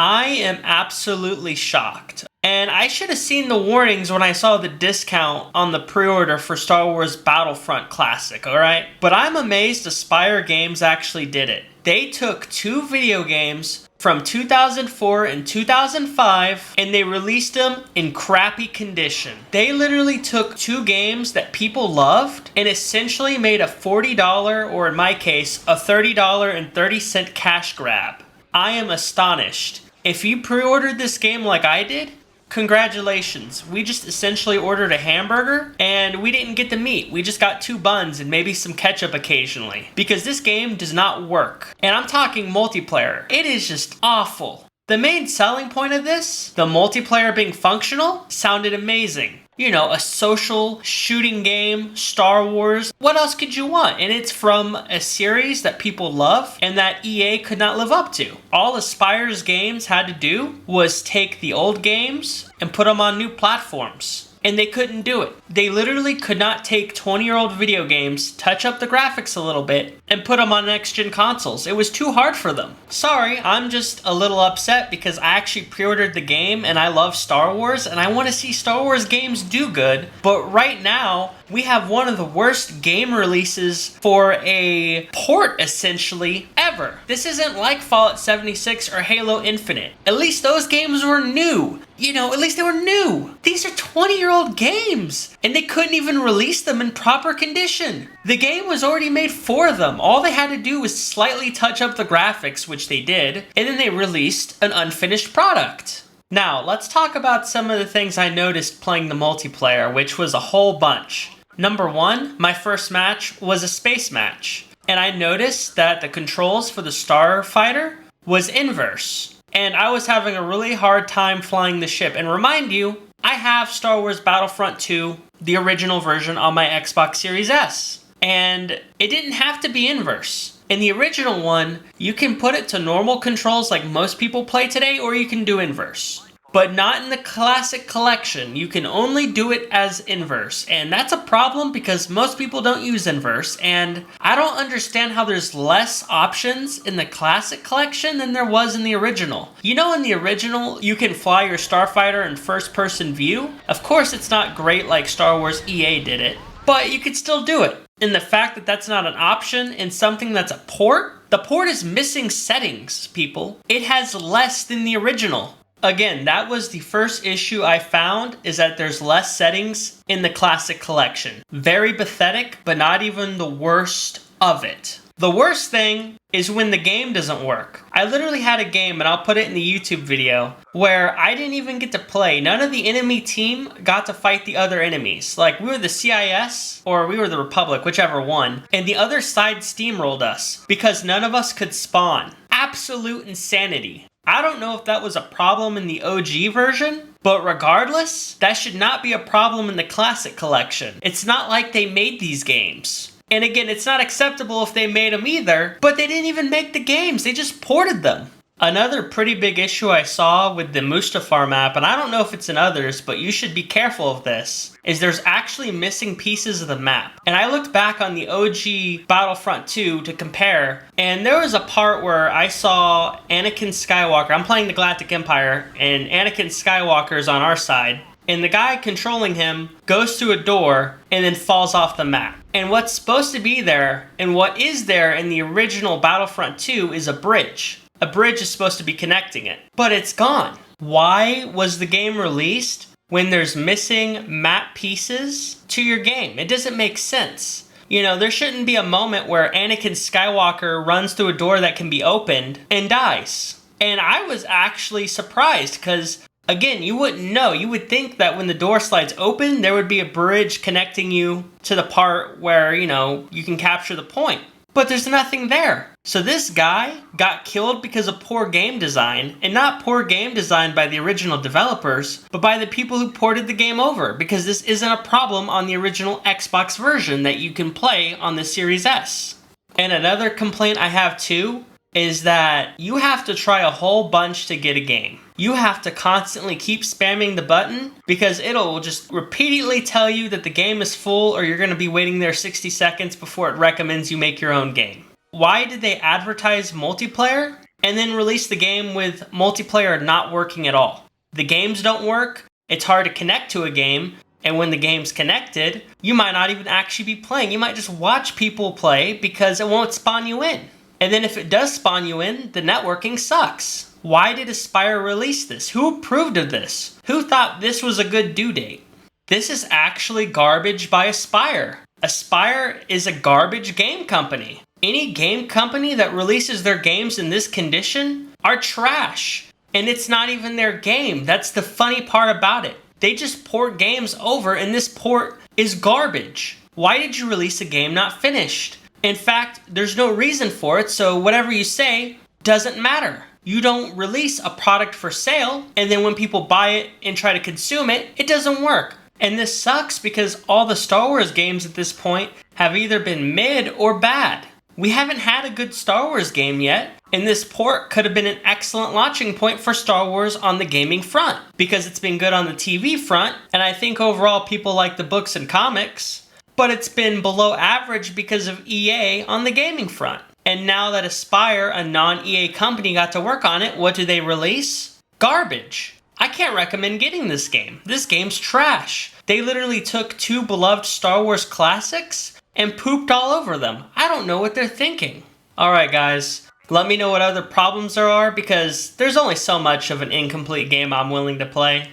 I am absolutely shocked. And I should have seen the warnings when I saw the discount on the pre-order for Star Wars Battlefront Classic, alright? But I'm amazed Aspyr Games actually did it. They took two video games from 2004 and 2005 and they released them in crappy condition. They literally took two games that people loved and essentially made a $40, or in my case, a $30.30 cash grab. I am astonished. If you pre-ordered this game like I did, congratulations. We just essentially ordered a hamburger and we didn't get the meat. We just got two buns and maybe some ketchup occasionally. Because this game does not work. And I'm talking multiplayer. It is just awful. The main selling point of this, the multiplayer being functional, sounded amazing. You know, a social shooting game, Star Wars. What else could you want? And it's from a series that people love and that EA could not live up to. All Aspyr's games had to do was take the old games and put them on new platforms. And they couldn't do it. They literally could not take 20-year-old video games, touch up the graphics a little bit, and put them on next-gen consoles. It was too hard for them. Sorry, I'm just a little upset because I actually pre-ordered the game and I love Star Wars and I want to see Star Wars games do good. But right now, we have one of the worst game releases for a port, essentially, ever. This isn't like Fallout 76 or Halo Infinite. At least those games were new. You know, at least they were new. These are 20-year-old games, and they couldn't even release them in proper condition. The game was already made for them. All they had to do was slightly touch up the graphics, which they did, and then they released an unfinished product. Now, let's talk about some of the things I noticed playing the multiplayer, which was a whole bunch. Number one, my first match was a space match, and I noticed that the controls for the starfighter was inverse. And I was having a really hard time flying the ship. And remind you, I have Star Wars Battlefront 2, the original version, on my Xbox Series S. And it didn't have to be inverse. In the original one, you can put it to normal controls like most people play today, or you can do inverse. But not in the Classic Collection. You can only do it as inverse. And that's a problem because most people don't use inverse. And I don't understand how there's less options in the Classic Collection than there was in the original. You know, in the original, you can fly your starfighter in first-person view. Of course, it's not great like Star Wars EA did it, but you could still do it. And the fact that that's not an option in something that's a port, the port is missing settings, people. It has less than the original. Again, that was the first issue I found, is that there's less settings in the Classic Collection. Very pathetic, but not even the worst of it. The worst thing is when the game doesn't work. I literally had a game, and I'll put it in the YouTube video, where I didn't even get to play. None of the enemy team got to fight the other enemies. Like, we were the CIS, or we were the Republic, whichever one, and the other side steamrolled us, because none of us could spawn. Absolute insanity. I don't know if that was a problem in the OG version, but regardless, that should not be a problem in the Classic Collection. It's not like they made these games. And again, it's not acceptable if they made them either, but they didn't even make the games, they just ported them. Another pretty big issue I saw with the Mustafar map, and I don't know if it's in others, but you should be careful of this, is there's actually missing pieces of the map. And I looked back on the OG Battlefront 2 to compare, and there was a part where I saw Anakin Skywalker. I'm playing the Galactic Empire, and Anakin Skywalker is on our side. And the guy controlling him goes through a door and then falls off the map. And what's supposed to be there, and what is there in the original Battlefront 2, is a bridge. A bridge is supposed to be connecting it, but it's gone. Why was the game released when there's missing map pieces to your game? It doesn't make sense. You know, there shouldn't be a moment where Anakin Skywalker runs through a door that can be opened and dies. And I was actually surprised because, again, you wouldn't know. You would think that when the door slides open, there would be a bridge connecting you to the part where, you know, you can capture the point. But there's nothing there. So this guy got killed because of poor game design, and not poor game design by the original developers, but by the people who ported the game over, because this isn't a problem on the original Xbox version that you can play on the Series S. And another complaint I have too is that you have to try a whole bunch to get a game. You have to constantly keep spamming the button because it'll just repeatedly tell you that the game is full, or you're going to be waiting there 60 seconds before it recommends you make your own game. Why did they advertise multiplayer? and then release the game with multiplayer not working at all. The games don't work, it's hard to connect to a game, and when the game's connected, you might not even actually be playing. You might just watch people play because it won't spawn you in. And then if it does spawn you in, the networking sucks. Why did Aspyr release this? Who approved of this? Who thought this was a good due date? This is actually garbage by Aspyr. Aspyr is a garbage game company. Any game company that releases their games in this condition are trash. And it's not even their game. That's the funny part about it. They just port games over and this port is garbage. Why did you release a game not finished? In fact, there's no reason for it, so whatever you say doesn't matter. You don't release a product for sale, and then when people buy it and try to consume it, it doesn't work. And this sucks because all the Star Wars games at this point have either been mid or bad. We haven't had a good Star Wars game yet, and this port could have been an excellent launching point for Star Wars on the gaming front, because it's been good on the TV front, and I think overall people like the books and comics, but it's been below average because of EA on the gaming front. And now that Aspyr, a non-EA company, got to work on it, what do they release? Garbage. I can't recommend getting this game. This game's trash. They literally took two beloved Star Wars classics and pooped all over them. I don't know what they're thinking. Alright guys, let me know what other problems there are, because there's only so much of an incomplete game I'm willing to play.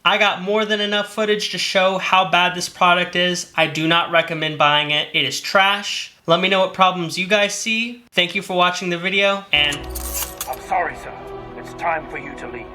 I got more than enough footage to show how bad this product is. I do not recommend buying it. It is trash. Let me know what problems you guys see. Thank you for watching the video, and I'm sorry, sir. It's time for you to leave.